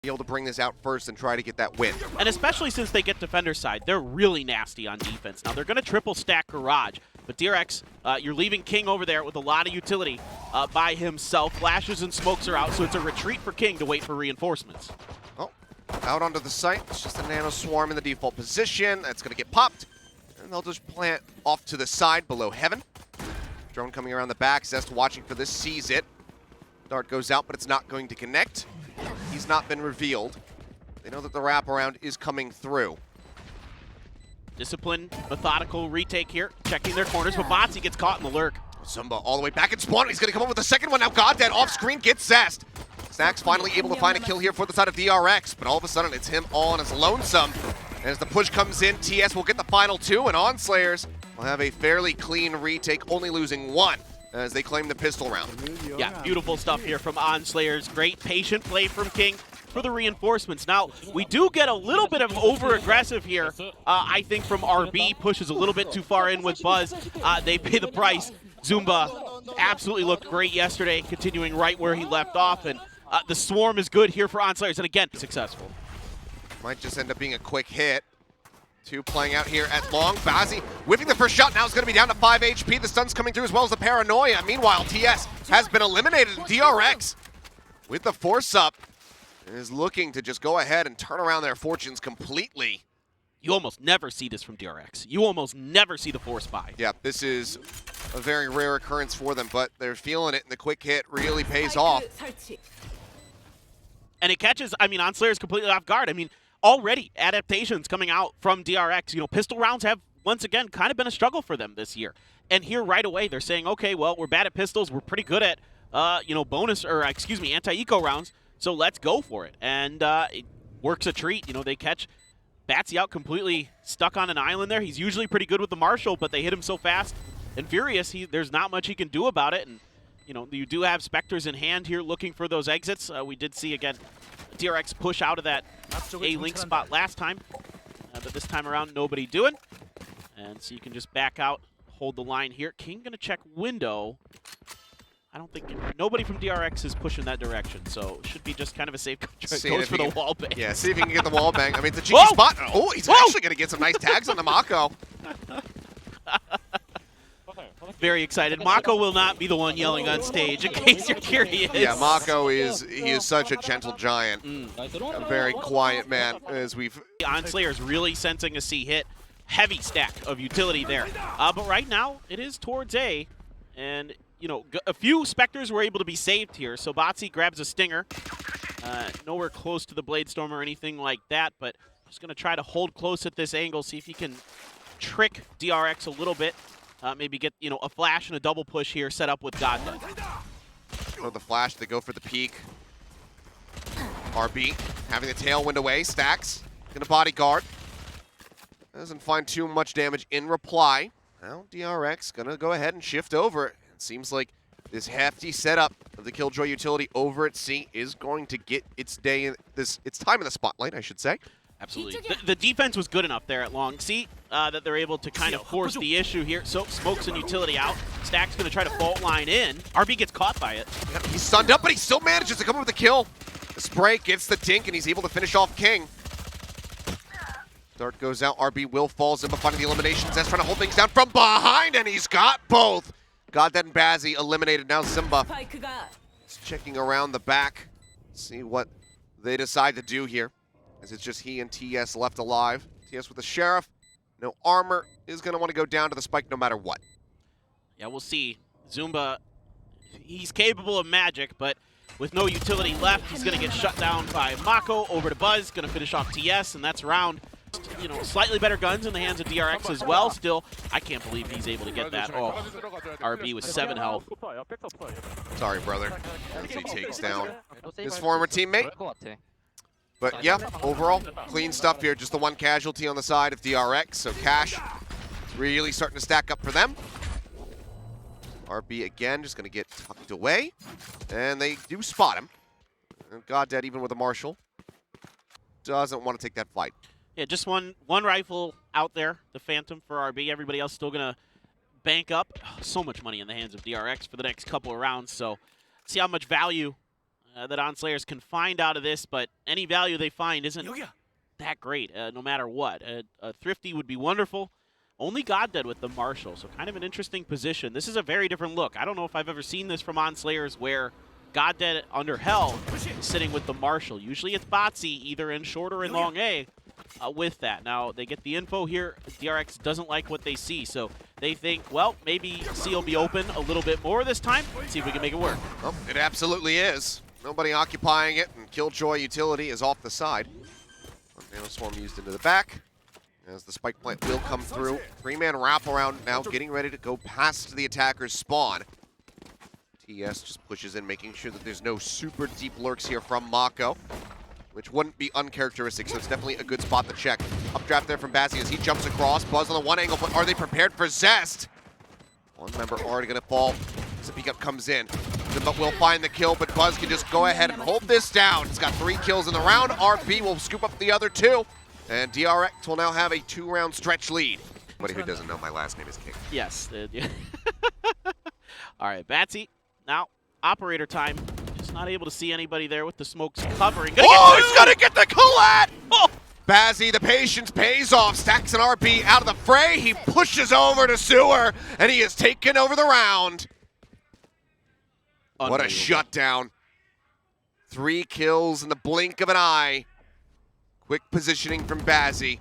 Be able to bring this out first and try to get that win. And especially since they get defender side, they're really nasty on defense. Now, they're going to triple stack Garage, but DRX, you're leaving King over there with a lot of utility by himself. Flashes and smokes are out, so it's a retreat for King to wait for reinforcements. Oh, out onto the site. It's just a nano swarm in the default position. That's going to get popped, and they'll just plant off to the side below Heaven. Drone coming around the back. Zest watching for this, sees it. Dart goes out, but it's not going to connect. He's not been revealed. They know that the wraparound is coming through. Disciplined, methodical retake here, checking their corners, but Botsy gets caught in the lurk. Zumba all the way back in spawn. He's going to come up with the second one now. Goddead off screen gets Zest. Snack's finally able to find a kill here for the side of DRX, but all of a sudden it's him all on his lonesome. And as the push comes in, TS will get the final two, and ONSlayers will have a fairly clean retake, only losing one as they claim the pistol round. Yeah, beautiful stuff here from ONSlayers. Great patient play from King for the reinforcements. Now, we do get a little bit of over-aggressive here, I think, from RB. Pushes a little bit too far in with Buzz. They pay the price. Zumba absolutely looked great yesterday, continuing right where he left off, and the swarm is good here for ONSlayers, and again, successful. Might just end up being a quick hit. Two playing out here at long. Bazzi whipping the first shot. Now it's going to be down to 5 HP. The stun's coming through as well as the paranoia. Meanwhile, TS has been eliminated. DRX with the force up is looking to just go ahead and turn around their fortunes completely. You almost never see this from DRX. You almost never see the force buy. Yeah, this is a very rare occurrence for them, but they're feeling it, and the quick hit really pays off. And it catches, I mean, ONSlayers completely off guard. I mean, already adaptations coming out from DRX. You know, pistol rounds have, once again, kind of been a struggle for them this year. And here right away, they're saying, okay, well, we're bad at pistols. We're pretty good at, anti-eco rounds. So let's go for it. And it works a treat. You know, they catch Batsy out completely stuck on an island there. He's usually pretty good with the Marshal, but they hit him so fast and furious, there's not much he can do about it. And, you know, you do have Spectres in hand here looking for those exits. We did see, again, DRX push out of that A-Link spot last time. But this time around, nobody doing. And so you can just back out, hold the line here. King going to check window. I don't think nobody from DRX is pushing that direction, so it should be just kind of a safe goes for the wall bang. Yeah, see if he can get the wall bang. I mean, it's a cheeky spot. Oh, he's actually going to get some nice tags on the Mako. Very excited. Mako will not be the one yelling on stage, in case you're curious. Yeah, Mako is such a gentle giant. A very quiet man, as we've... ONSlayers really sensing a C hit. Heavy stack of utility there. But right now, it is towards A, and, you know, a few Spectres were able to be saved here, so Botsy grabs a Stinger. Nowhere close to the Blade Storm or anything like that, but just going to try to hold close at this angle, see if he can trick DRX a little bit. Maybe get, you know, a flash and a double push here set up with Goddead. Oh, the flash, they go for the peek. RB having the tailwind away. Stacks gonna bodyguard. Doesn't find too much damage in reply. Now DRX gonna go ahead and shift over. It seems like this hefty setup of the Killjoy utility over at C is going to get its day in its time in the spotlight, I should say. Absolutely. The defense was good enough there at long C that they're able to kind of force the issue here. So smokes and utility out. Stack's going to try to fault line in. RB gets caught by it. Yep, he's stunned up, but he still manages to come up with the kill. The spray gets the dink, and he's able to finish off King. Dart goes out. RB will fall. Zimba finding the eliminations. That's trying to hold things down from behind, and he's got both. Goddead and Bazzi eliminated. Now Zimba is checking around the back. See what they decide to do here, as it's just he and TS left alive. TS with the Sheriff. No armor, is going to want to go down to the spike no matter what. Yeah, we'll see. Zumba, he's capable of magic, but with no utility left, he's going to get shut down by Mako. Over to Buzz, going to finish off TS, and that's round. You know, slightly better guns in the hands of DRX as well. Still, I can't believe he's able to get that. Oh, RB with 7 health. Sorry, brother. As he takes down his former teammate. But yeah, overall, clean stuff here. Just the one casualty on the side of DRX, so Cash is really starting to stack up for them. RB again, just going to get tucked away. And they do spot him. And Goddead, even with a Marshal, doesn't want to take that fight. Yeah, just one rifle out there, the Phantom for RB. Everybody else still going to bank up. Oh, so much money in the hands of DRX for the next couple of rounds, so see how much value that OnSlayers can find out of this, but any value they find isn't that great, no matter what. A Thrifty would be wonderful. Only Goddead with the Marshal, so kind of an interesting position. This is a very different look. I don't know if I've ever seen this from OnSlayers where Goddead under Hell is sitting with the Marshal. Usually it's Botsy either in short or in long A with that. Now, they get the info here. DRX doesn't like what they see, so they think, well, maybe C will be open a little bit more this time. Let's see if we can make it work. Well, it absolutely is. Nobody occupying it, and Killjoy utility is off the side. Nanoswarm used into the back. As the spike plant will come through. 3-man wraparound now, getting ready to go past the attacker's spawn. TS just pushes in, making sure that there's no super deep lurks here from Mako, which wouldn't be uncharacteristic, so it's definitely a good spot to check. Updraft there from Bazzi as he jumps across. Buzz on the one angle, but are they prepared for Zest? One member already going to fall as the peek-up comes in. But will find the kill, but Buzz can just go ahead and hold this down. He's got 3 kills in the round. RP will scoop up the other 2. And DRX will now have a 2-round stretch lead. Anybody who doesn't know, my last name is King. Yes. All right, Batsy. Now, operator time. Just not able to see anybody there with the smokes covering. He's gonna get the collat! Oh! Bazzi, the patience pays off. Stacks an RP out of the fray. He pushes over to Sewer, and he has taken over the round. What a shutdown. 3 kills in the blink of an eye. Quick positioning from Bazzi.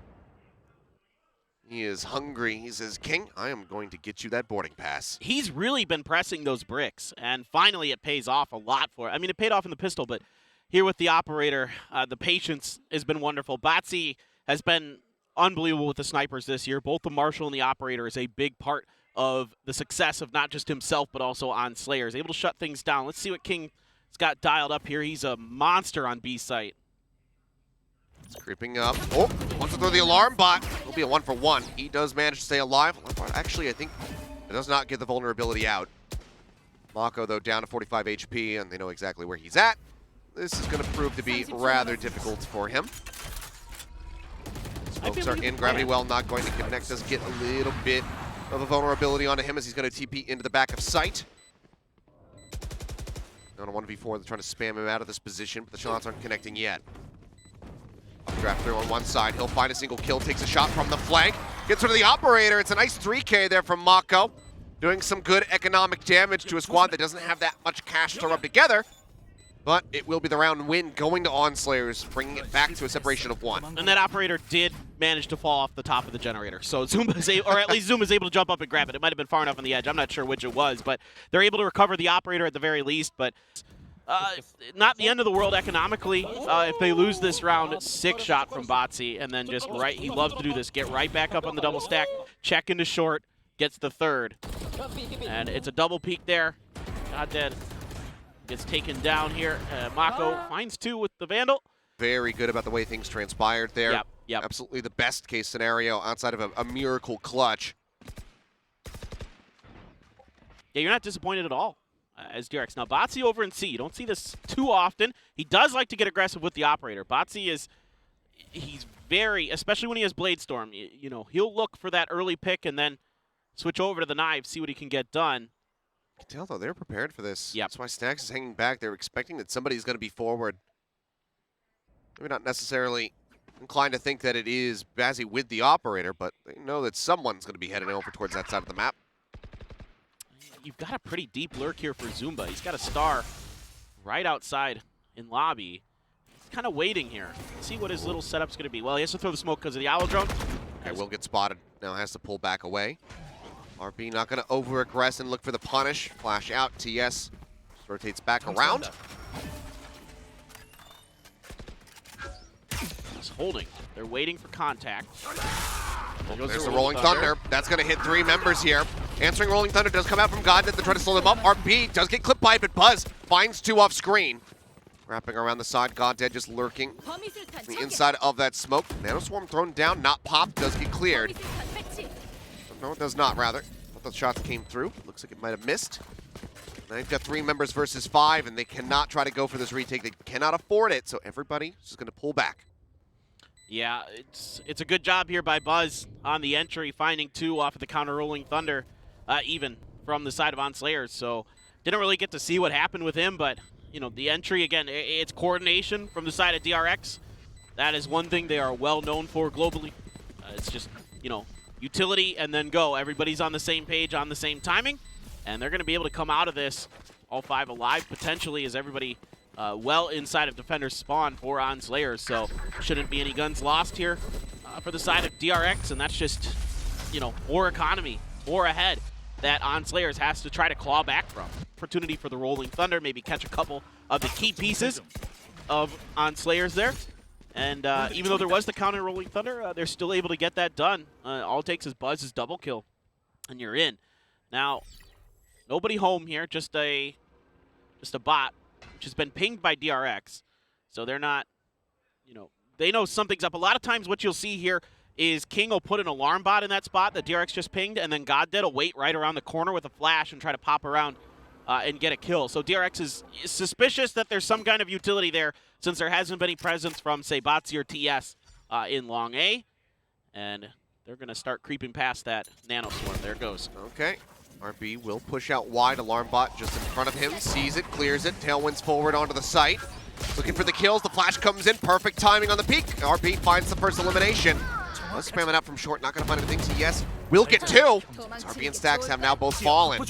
He is hungry. He says, King, I am going to get you that boarding pass. He's really been pressing those bricks, and finally it pays off a lot for it. I mean, it paid off in the pistol, but here with the operator, the patience has been wonderful. Batsy has been unbelievable with the snipers this year. Both the Marshal and the operator is a big part of the success of not just himself, but also OnSlayers. Able to shut things down. Let's see what King's got dialed up here. He's a monster on B site. It's creeping up. Oh, wants to throw the alarm bot. It'll be a 1-for-1. He does manage to stay alive. Actually, I think it does not get the vulnerability out. Mako, though, down to 45 HP, and they know exactly where he's at. This is going to prove to be rather difficult for him. Smokes are in. Gravity Well not going to connect. Does get a little bit of a vulnerability onto him as he's going to TP into the back of sight. On a 1v4, they're trying to spam him out of this position, but the shots aren't connecting yet. Updraft through on one side. He'll find a single kill, takes a shot from the flank. Gets rid of the operator. It's a nice 3K there from Mako. Doing some good economic damage to a squad that doesn't have that much cash to rub together. But it will be the round win going to OnSlayers, bringing it back to a separation of 1. And that operator did manage to fall off the top of the generator. So Zuma's or at least Zuma's able to jump up and grab it. It might have been far enough on the edge. I'm not sure which it was, but they're able to recover the operator at the very least. But not the end of the world economically. If they lose this round, 6 shot from Botsy, and then just he loves to do this. Get right back up on the double stack, check into short, gets the 3rd. And it's a double peek there. Goddead gets taken down here. Mako finds 2 with the Vandal. Very good about the way things transpired there. Yep. Absolutely the best case scenario outside of a miracle clutch. Yeah, you're not disappointed at all as DRX. Now, Botsy over in C. You don't see this too often. He does like to get aggressive with the operator. Botsy he's very, especially when he has Blade Storm, you know, he'll look for that early pick and then switch over to the knife, see what he can get done. You can tell, though, they're prepared for this. Yep. That's why Stacks is hanging back. They're expecting that somebody's going to be forward. Maybe not necessarily inclined to think that it is Bazzi with the operator, but they know that someone's going to be heading over towards that side of the map. You've got a pretty deep lurk here for Zumba. He's got a star right outside in lobby. He's kind of waiting here. Let's see what his little setup's going to be. Well, he has to throw the smoke because of the owl drone. Okay, will get spotted. Now has to pull back away. RP not going to over-aggress and look for the punish. Flash out. TS rotates back around. He's holding. They're waiting for contact. There's the Rolling Thunder. That's going to hit 3 members here. Answering Rolling Thunder does come out from Goddead to try to slow them up. RP does get clipped by it, but Buzz finds 2 off screen. Wrapping around the side, Goddead just lurking on the inside of that smoke. Nanoswarm thrown down, not popped, does get cleared. No, it does not, rather. Thought the shots came through. Looks like it might have missed. Now you've got 3 members versus 5, and they cannot try to go for this retake. They cannot afford it, so everybody is just going to pull back. Yeah, it's a good job here by Buzz on the entry, finding 2 off of the counter Rolling Thunder, even from the side of OnSlayers. So didn't really get to see what happened with him, but the entry, again, it's coordination from the side of DRX. That is one thing they are well known for globally. It's just, utility and then go. Everybody's on the same page, on the same timing, and they're going to be able to come out of this all 5 alive potentially as everybody well inside of Defender's spawn for ON Slayers. So shouldn't be any guns lost here for the side of DRX, and that's just, more economy, more ahead that ON Slayers has to try to claw back from. Opportunity for the Rolling Thunder, maybe catch a couple of the key pieces of ON Slayers there. And even though there was the counter Rolling Thunder, they're still able to get that done. All it takes is Buzz's double kill, and you're in. Now, nobody home here, just a bot, which has been pinged by DRX. So they're not, they know something's up. A lot of times what you'll see here is King will put an alarm bot in that spot that DRX just pinged, and then GodDead will wait right around the corner with a flash and try to pop around and get a kill. So DRX is suspicious that there's some kind of utility there since there hasn't been any presence from, say, Botsy or TS in long A. And they're going to start creeping past that Nano Swarm. There it goes. Okay. RB will push out wide. Alarm bot just in front of him. Sees it, clears it. Tailwinds forward onto the site. Looking for the kills. The flash comes in. Perfect timing on the peak. RB finds the first elimination. Let's spam it out from short. Not going to find anything. TS will get 2. So RB and Stacks have now both fallen.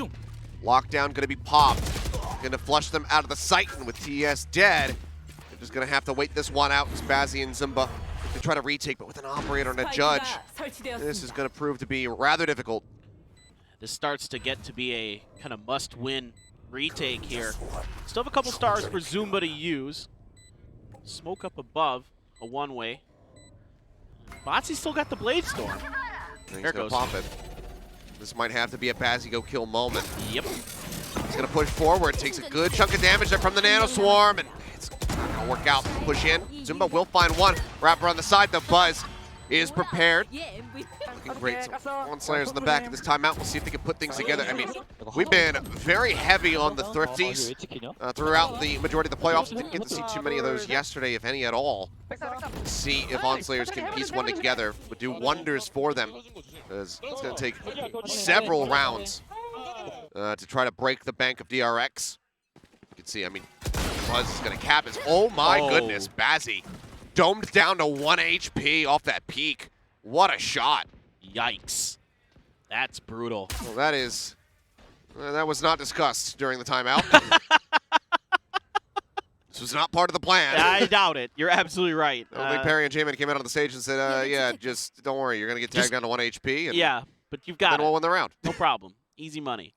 Lockdown going to be popped. Going to flush them out of the site. And with TS dead, they're just going to have to wait this one out. It's Bazzi and Zumba to try to retake. But with an operator and a judge, this is going to prove to be rather difficult. This starts to get to be a kind of must-win retake here. Still have a couple stars for Zumba to use. Smoke up above, a one-way. Botsy still got the Blade Storm. He's going to pop it. This might have to be a Bazzi go kill moment. Yep. He's going to push forward, takes a good chunk of damage there from the Nano Swarm, and it's not going to work out. Push in. Zumba will find one. Wrapper on the side. The Buzz is prepared. Looking great. So ON Slayers in the back of this timeout. We'll see if they can put things together. I mean, we've been very heavy on the Thrifties throughout the majority of the playoffs. Didn't get to see too many of those yesterday, if any at all. See if ON Slayers can piece one together. Would do wonders for them, because it's going to take several rounds to try to break the bank of DRX. You can see, I mean, Buzz is going to cap his. Oh my goodness, Bazzi domed down to 1 HP off that peak. What a shot. Yikes. That's brutal. Well, that is, that was not discussed during the timeout. This was not part of the plan. I doubt it. You're absolutely right. I think Perry and Jamin came out on the stage and said, yeah, just don't worry. You're going to get tagged down to 1 HP. And yeah, but you've got then we'll win the round. No problem. Easy money.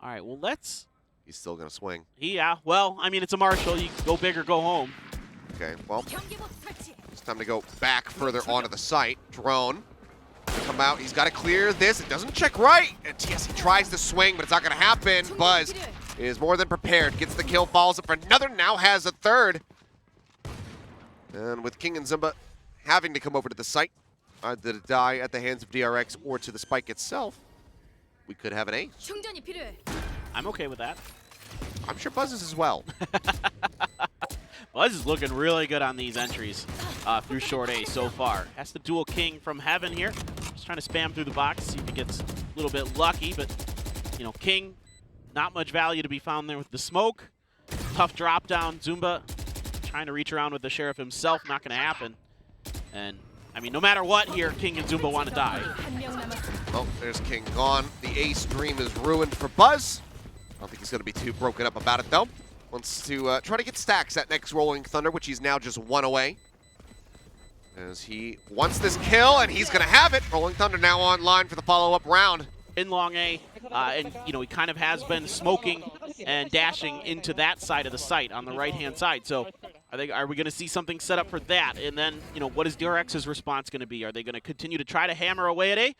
All right, well, let's... He's still going to swing. Yeah, well, I mean, it's a Marshall. You go big or go home. Okay, well, it's time to go back further onto the site. Drone. Come out. He's got to clear this. It doesn't check right. And TS, he tries to swing, but it's not going to happen. Buzz is more than prepared. Gets the kill, follows up for another. Now has a third. And with King and Zumba having to come over to the site, either to die at the hands of DRX or to the spike itself, we could have an ace. I'm okay with that. I'm sure Buzz is as well. Buzz is looking really good on these entries through short A so far. Has the dual King from Heaven here. Just trying to spam through the box, see if he gets a little bit lucky, but, King, not much value to be found there with the smoke. Tough drop down. Zumba trying to reach around with the Sheriff himself, not going to happen. And, I mean, no matter what here, King and Zumba want to die. Oh, there's King gone. The ace dream is ruined for Buzz. I don't think he's going to be too broken up about it, though. Wants to try to get Stacks that next Rolling Thunder, which he's now just 1 away. As he wants this kill, and he's going to have it. Rolling Thunder now online for the follow-up round. In long A, and, he kind of has been smoking and dashing into that side of the site on the right-hand side. So are we going to see something set up for that? And then, what is DRX's response going to be? Are they going to continue to try to hammer away at A?